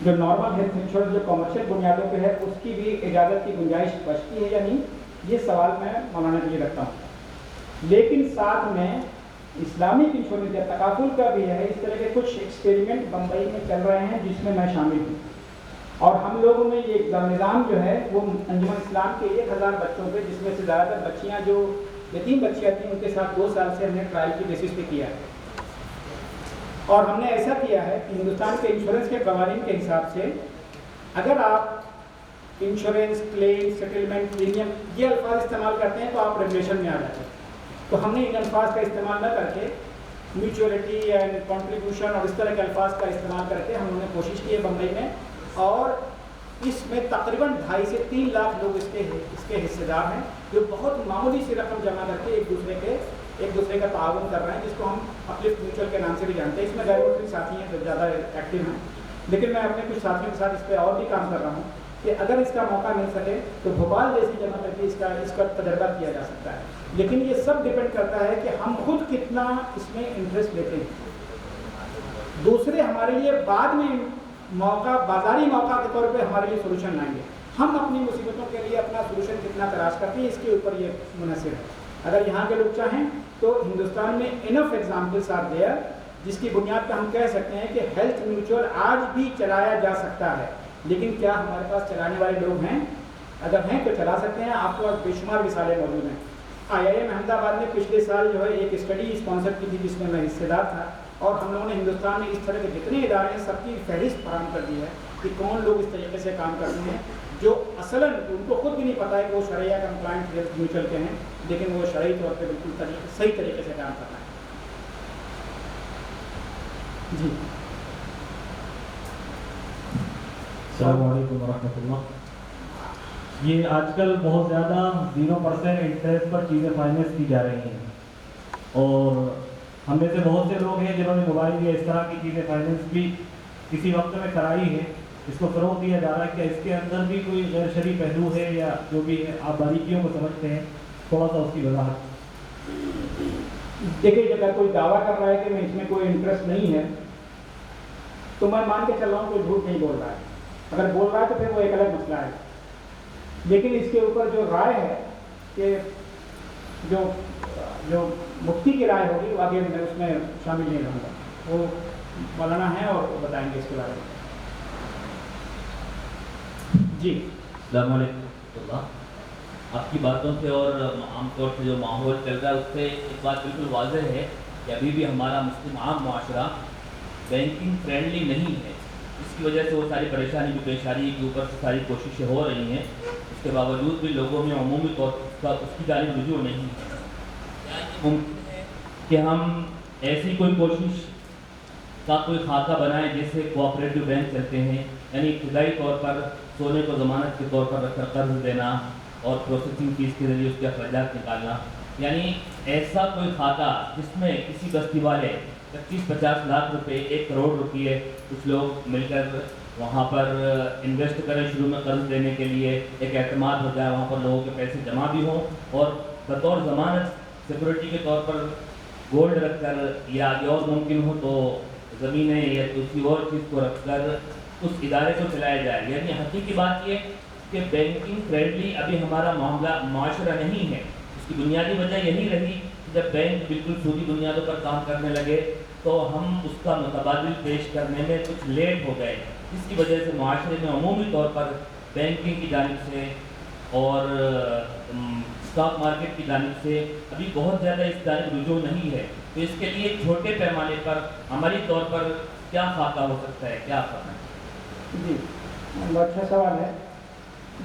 جو normal health insurance جو commercial بنیادوں پہ ہے اس کی بھی اجازت کی گنجائش بچتی ہے یا نہیں، یہ سوال میں مولانا کے لیے رکھتا ہوں۔ لیکن ساتھ میں اسلامک انشورنس یا تکافل کا بھی ہے، اس طرح کے کچھ ایکسپیریمنٹ بمبئی میں چل رہے ہیں جس میں شامل ہوں، اور ہم لوگوں نے یہ نظام جو ہے وہ انجمن اسلام کے 1000 بچوں پہ، جس میں سے زیادہ تر بچیاں جو یتیم بچیاں تھیں ان کے ساتھ 2 سال سے ہم نے ٹرائل کی بیسس پہ کیا ہے، اور ہم نے ایسا کیا ہے کہ ہندوستان کے انشورنس کے قوانین کے حساب سے اگر آپ انشورنس، کلیم، سیٹلمنٹ، پریمیم یہ الفاظ استعمال کرتے ہیں تو آپ ریگولیشن میں آ جاتے ہیں۔ تو ہم نے ان الفاظ کا استعمال نہ کر کے میوچولیٹی اینڈ کنٹریبیوشن اور اس طرح کے الفاظ کا استعمال کر کے ہم نے کوشش کی ہے بمبئی میں، اور اس میں تقریباً 2.5 سے 3 لاکھ لوگ اس کے حصے دار ہیں، جو بہت معمولی سی رقم جمع کر کے ایک دوسرے کا تعاون کر رہے ہیں، جس کو ہم اپلفٹ میوچل کے نام سے بھی جانتے ہیں۔ اس میں غیر ملکی ساتھی ہیں جو زیادہ ایکٹیو ہیں، لیکن میں اپنے کچھ ساتھیوں کے ساتھ اس پہ اور بھی کام کر رہا ہوں کہ اگر اس کا موقع مل سکے تو بھوپال جیسی جگہ پر بھی اس کا تجربہ کیا جا سکتا ہے، لیکن یہ سب ڈپینڈ کرتا ہے کہ ہم خود کتنا اس میں انٹرسٹ لیتے ہیں۔ دوسرے ہمارے لیے بعد میں موقع، بازاری موقع کے طور پہ ہمارے لیے سولوشن لائیں گے، ہم اپنی مصیبتوں کے لیے اپنا سولوشن کتنا تلاش کرتے ہیں اس کے اوپر یہ منحصر ہے۔ اگر یہاں کے لوگ چاہیں تو ہندوستان میں انف ایگزامپلس آر دیئر، جس کی بنیاد پہ ہم کہہ سکتے ہیں کہ ہیلتھ میوچل آج بھی چلایا جا سکتا ہے، لیکن کیا ہمارے پاس چلانے والے لوگ ہیں؟ اگر ہیں تو چلا سکتے ہیں، آپ کو بے شمار مثالیں موجود ہیں۔ IIM احمد آباد نے پچھلے سال جو ہے ایک اسٹڈی اسپانسر کی تھی جس میں میں حصے دار تھا، اور ہم لوگوں نے ہندوستان میں اس طرح کے جتنے ادارے ہیں سب کی فہرست فراہم کر دی ہے کہ کون لوگ اس طریقے سے کام کرتے ہیں، جو اصلاً ان کو خود بھی نہیں پتہ ہے کہ وہ شرعیہ کمپلائنٹ ہیلتھ میوچل کے ہیں، لیکن وہ شرعی طور پہ بالکل صحیح طریقے سے کام کر رہے ہیں۔ جی السلام علیکم ورحمۃ اللہ۔ یہ آج کل بہت زیادہ 0% انٹرسٹ پر چیزیں فائنینس کی جا رہی ہیں، اور ہم میں سے بہت سے لوگ ہیں جنہوں نے موبائل یا اس طرح کی چیزیں فائنینس بھی کسی وقت میں کرائی ہے، اس کو فروغ دیا جا رہا ہے کہ اس کے اندر بھی کوئی غیر شرعی پہلو ہے یا جو بھی ہے، آپ باریکیوں کو سمجھتے ہیں، تھوڑا سا اس کی وضاحت۔ دیکھیے، جب کوئی دعویٰ کر رہا ہے کہ میں اس میں کوئی انٹرسٹ نہیں ہے تو میں مان کے چل رہا ہوں کوئی جھوٹ نہیں بول رہا ہے، اگر بول رہا ہے تو پھر وہ ایک الگ مسئلہ ہے، لیکن اس کے اوپر جو رائے ہے کہ جو مفتی کی رائے ہوگی وہ آگے میں اس میں شامل نہیں رہوں گا، وہ مولانا ہیں اور وہ بتائیں گے اس کے بارے میں۔ جی السلام علیکم ورحمۃ اللہ۔ آپ کی باتوں سے اور عام طور سے جو ماحول چل رہا ہے اس سے ایک بات بالکل واضح ہے کہ ابھی بھی ہمارا مسلم عام معاشرہ بینکنگ فرینڈلی نہیں ہے، اس کی وجہ سے وہ ساری پریشانی بھی پیش آ رہی ہے کہ اوپر سے ساری کوششیں ہو رہی ہیں، اس کے باوجود بھی لوگوں میں عمومی طور پر اس کی جانب رجوع نہیں ہے۔ کیا یہ ممکن ہے کہ ہم ایسی کوئی کوشش کا کوئی خاکہ بنائیں جیسے کوآپریٹو بینک چلتے ہیں، یعنی ابتدائی طور پر سونے کو ضمانت کے طور پر رکھ کر قرض دینا اور پروسیسنگ فیس کے ذریعے اس کے اخراجات نکالنا، یعنی ایسا کوئی خاکہ جس میں کسی بستی والے 25-50 لاکھ روپے، 1 کروڑ روپئے کچھ لوگ مل کر وہاں پر انویسٹ کریں شروع میں قرض دینے کے لیے، ایک اعتماد ہو جائے، وہاں پر لوگوں کے پیسے جمع بھی ہوں، اور بطور ضمانت سیکورٹی کے طور پر گولڈ رکھ کر یا آگے اور ممکن ہو تو زمینیں یا کسی اور چیز کو رکھ کر اس ادارے کو چلایا جائے۔ یعنی حقیقی بات یہ کہ بینکنگ فرینڈلی ابھی ہمارا معاشرہ نہیں ہے۔ اس کی بنیادی وجہ یہی رہی کہ جب بینک بالکل سودی بنیادوں پر کام کرنے لگے تو ہم اس کا متبادل پیش کرنے میں کچھ لیٹ ہو گئے، جس کی وجہ سے معاشرے میں عمومی طور پر بینکنگ کی جانب سے اور اسٹاک مارکیٹ کی جانب سے ابھی بہت زیادہ اس جانب رجوع نہیں ہے۔ تو اس کے لیے چھوٹے پیمانے پر عملی طور پر کیا خاکہ ہو سکتا ہے، کیا کرنا ہے؟ جی، بہت اچھا سوال ہے۔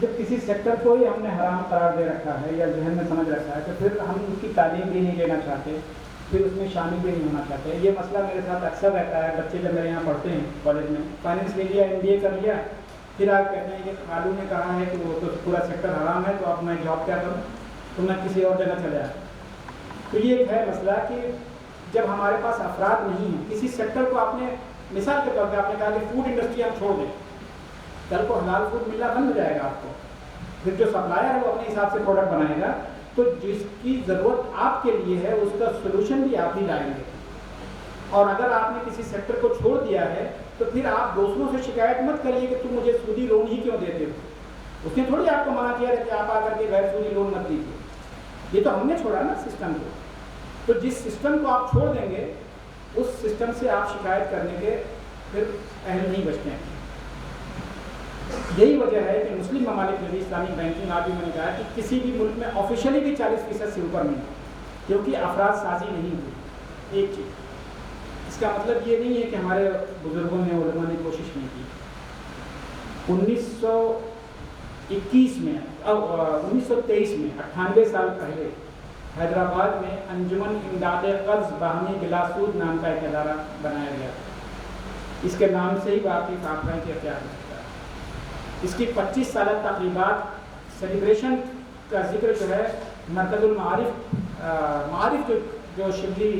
جب کسی سیکٹر کو ہی ہم نے حرام قرار دے رکھا ہے یا ذہن میں سمجھ رکھا ہے تو پھر ہم اس کی تعلیم بھی نہیں لینا چاہتے، پھر اس میں شامل بھی نہیں ہونا چاہتے۔ یہ مسئلہ میرے ساتھ اکثر رہتا ہے، بچے جب میرے یہاں پڑھتے ہیں کالج میں، فائنینس لے لیا، MBA کر لیا، پھر آپ کہتے ہیں کہ خالو نے کہا ہے کہ وہ تو پورا سیکٹر حرام ہے، تو اب میں جاب کیا کروں، تو میں کسی اور جگہ چلا جاؤں۔ تو یہ ایک ہے مسئلہ کہ جب ہمارے پاس افراد نہیں ہیں، کسی سیکٹر کو آپ نے مثال کے طور پہ آپ نے کہا کہ فوڈ انڈسٹری ہم چھوڑ دیں، کل کو حلال فوڈ ملنا بند ہو جائے گا آپ کو، پھر جو سپلائر ہے وہ اپنے حساب سے پروڈکٹ بنائے گا، تو جس کی ضرورت آپ کے لیے ہے اس کا سولوشن بھی آپ ہی لائیں گے۔ اور اگر آپ نے کسی سیکٹر کو چھوڑ دیا ہے تو پھر آپ دوسروں سے شکایت مت کریے کہ تم مجھے سودی لون ہی کیوں دیتے ہو. اس نے تھوڑی آپ کو منع کیا ہے کہ آپ آ کر کے غیر سودی لون مت دیجیے. یہ تو ہم نے چھوڑا نا سسٹم کو. تو جس سسٹم کو آپ چھوڑ دیں گے اس سسٹم سے آپ شکایت کرنے کے پھر اہل نہیں بچتے ہیں. یہی وجہ ہے کہ مسلم ممالک میں بھی اسلامی بینکنگ آج بھی میں نے کہا کہ کسی بھی ملک میں آفیشلی بھی 40% سے اوپر نہیں, کیونکہ افراد سازی نہیں ہوئی. ایک چیز, اس کا مطلب یہ نہیں ہے کہ ہمارے بزرگوں نے علماء نے کوشش نہیں کی. 1921 میں 1923 میں 98 سال پہلے حیدرآباد میں انجمن امداد قرض باہمی بلا سود نام کا ایک ادارہ بنایا گیا. اس کے نام سے ہی واقعی آپ ہیں کہ کیا ہو سکتا ہے. اس کی 25 سالہ تقریبات سیلیبریشن کا ذکر جو ہے مرکز المعارف جو شبلی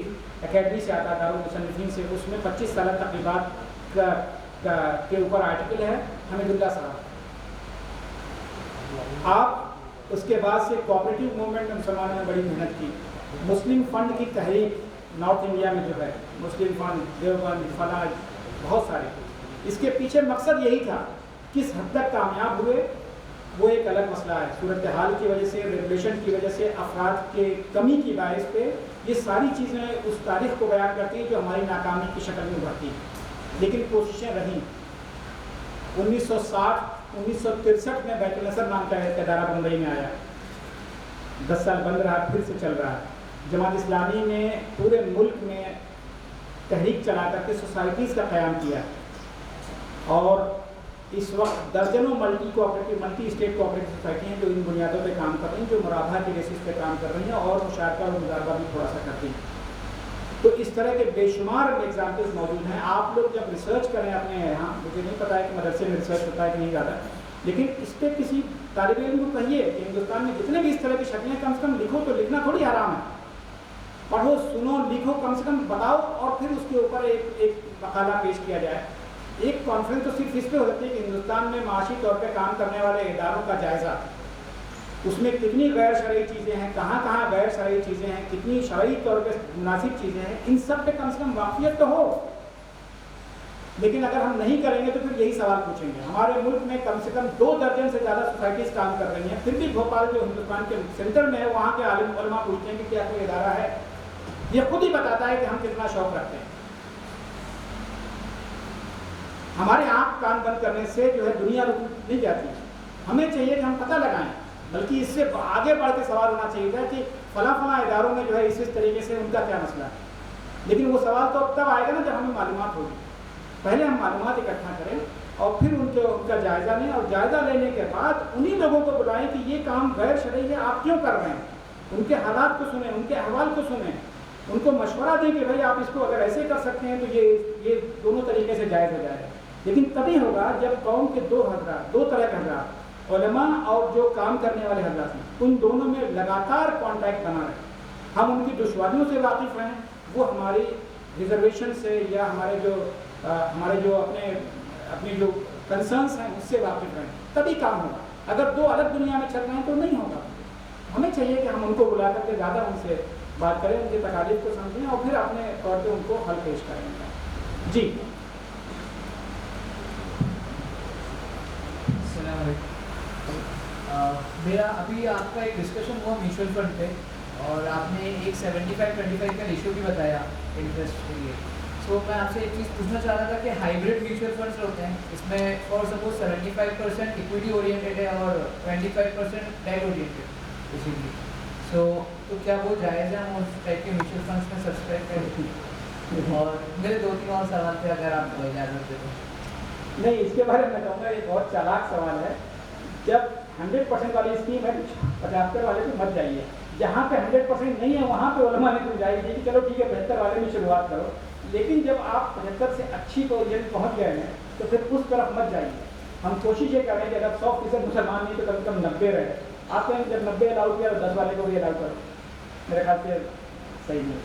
اکیڈمی سے آتا دارالمصنفین سے, اس میں 25 سالہ تقریبات کے اوپر آرٹیکل ہے حمید اللہ صاحب. آپ اس کے بعد سے کوآپریٹیو موومنٹ میں مسلمانوں نے بڑی محنت کی. مسلم فنڈ کی تحریک نارتھ انڈیا میں جو ہے, مسلم فنڈ دیوبند فلاج بہت سارے, اس کے پیچھے مقصد یہی تھا. کس حد تک کامیاب ہوئے وہ ایک الگ مسئلہ ہے. صورتحال کی وجہ سے, ریگولیشن کی وجہ سے, افراد کے کمی کی باعث پہ یہ ساری چیزیں اس تاریخ کو بیان کرتی ہیں جو ہماری ناکامی کی شکل میں ابھرتی ہیں. لیکن کوششیں رہیں. 1963 میں بیت النصر نام کا ایک ادارہ بمبئی میں آیا, 10 سال بند رہا, پھر سے چل رہا ہے. جماعت اسلامی نے پورے ملک میں تحریک چلا کر کے سوسائٹیز کا قیام کیا, اور اس وقت درجنوں ملٹی اسٹیٹ کوآپریٹو سوسائٹی ہیں جو ان بنیادوں پہ کام کر رہی ہیں, جو مرابحہ کے بیسس پہ کام کر رہی ہیں اور مشارکہ اور مضاربہ بھی تھوڑا سا کرتی ہیں. تو اس طرح کے بے شمار ایگزامپلز موجود ہیں. آپ لوگ جب ریسرچ کریں اپنے یہاں, مجھے نہیں پتا ہے کہ مدرسے میں ریسرچ ہوتا ہے کہ نہیں زیادہ, لیکن اس پہ کسی طالب علم کو کہیے کہ ہندوستان میں جتنے بھی اس طرح کی شکلیں کم سے کم لکھو. تو لکھنا تھوڑی حرام ہے, پڑھو سنو لکھو, کم سے کم بتاؤ, اور پھر اس کے اوپر ایک مقالہ پیش کیا جائے. ایک کانفرنس تو صرف اس پہ ہو سکتی ہے کہ ہندوستان میں معاشی طور پہ کام کرنے والے اداروں کا جائزہ, اس میں کتنی غیر شرعی چیزیں ہیں, کہاں کہاں غیر شرعی چیزیں ہیں, کتنی شرعی طور پہ مناسب چیزیں ہیں, ان سب پہ کم سے کم واقفیت تو ہو. لیکن اگر ہم نہیں کریں گے تو پھر یہی سوال پوچھیں گے. ہمارے ملک میں کم سے کم 2 درجن سے زیادہ سوسائٹیز کام کر رہی ہیں, پھر بھی بھوپال جو ہندوستان کے سینٹر میں ہے وہاں کے عالم علماء پوچھتے ہیں کہ کیا کوئی ادارہ ہے. یہ خود ہی بتاتا ہے کہ ہم کتنا شوق رکھتے ہیں. ہمارے آنکھ کان بند کرنے سے جو ہے دنیا رک نہیں جاتی. ہمیں چاہیے کہ ہم پتہ لگائیں, بلکہ اس سے آگے بڑھ کے سوال ہونا چاہیے تھا کہ فلاں اداروں میں جو ہے اس طریقے سے ان کا کیا مسئلہ ہے. لیکن وہ سوال تو تب آئے گا نا جب ہمیں معلومات ہوگی. پہلے ہم معلومات اکٹھا کریں اور پھر ان کا جائزہ لیں, اور جائزہ لینے کے بعد انہی لوگوں کو بلائیں کہ یہ کام غیر شرعی ہے, آپ کیوں کر رہے ہیں. ان کے حالات کو سنیں, ان کے احوال کو سنیں, ان کو مشورہ دیں کہ بھائی آپ اس کو اگر ایسے کر سکتے ہیں تو یہ دونوں طریقے سے جائز ہو جائے گا. لیکن تبھی ہوگا جب قوم کے 2 حضرات, 2 طرح کے حضرات, علماء اور جو کام کرنے والے حضرات ہیں, ان دونوں میں لگاتار کانٹیکٹ بنا رہے. ہم ان کی دشواریوں سے واقف ہیں, وہ ہماری ریزرویشن سے یا ہمارے جو اپنی جو کنسرنس ہیں اس سے واقف ہیں, تبھی کام ہوگا. اگر 2 الگ دنیا میں چل رہے ہیں تو نہیں ہوگا. ہمیں چاہیے کہ ہم ان کو بلا کر کے زیادہ ان سے بات کریں, ان کی تکالیف کو سمجھیں اور پھر اپنے طور پہ ان کو حل پیش کریں. جی السلام علیکم. میرا ابھی آپ کا ایک ڈسکشن ہوا میوچل فنڈ پہ, اور آپ نے ایک 75-25 کا ریشو بھی بتایا انٹرسٹ کے لیے. سو میں آپ سے ایک چیز پوچھنا چاہ رہا تھا کہ ہائیبریڈ میوچل فنڈس ہوتے ہیں, اس میں فار سپوز 75% اکویٹی اورینٹیڈ ہے اور 25% ڈیٹ اورینٹیڈ بیسیکلی. تو کیا وہ جائز ہے ہم اس ٹائپ کے میوچل فنڈس میں سبسکرائب کریں؟ اور میرے 2-3 اور سوال تھے اگر آپ کو اجازت دیں. نہیں, اس کے بارے میں کہوں گا یہ بہت چالاک سوال ہے. جب 100% والی اسکیم ہے 75 والے پہ مت جائیے. جہاں پہ 100% نہیں ہے وہاں پہ علماء نے گنجائش دی کہ چلو ٹھیک ہے 75 والے میں شروعات کرو. لیکن جب آپ 75 سے اچھی پوزیشن پہنچ گئے ہیں تو پھر اس طرف مت جائیے. ہم کوشش یہ کریں کہ اگر 100% مسلمان نہیں تو کم سے کم 90 رہے. آپ کہیں جب 90 الاؤ کیا تو 10 والے کو بھی الاؤ کرو, میرے خیال سے صحیح نہیں.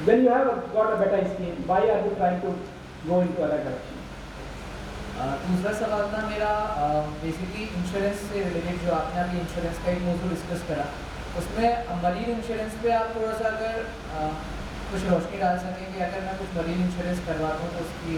When you have got a better scheme, why are you trying to go into other direction? دوسرا سوال تھا میرا بیسکلی انشورنس سے ریلیٹڈ, جو آپ نے ابھی انشورنس کا ایک موضوع ڈسکس کرا, اس میں مرین انشورنس پہ آپ تھوڑا سا اگر کچھ روشنی ڈال سکیں کہ اگر میں کچھ مرین انشورنس کرواتا ہوں تو اس کی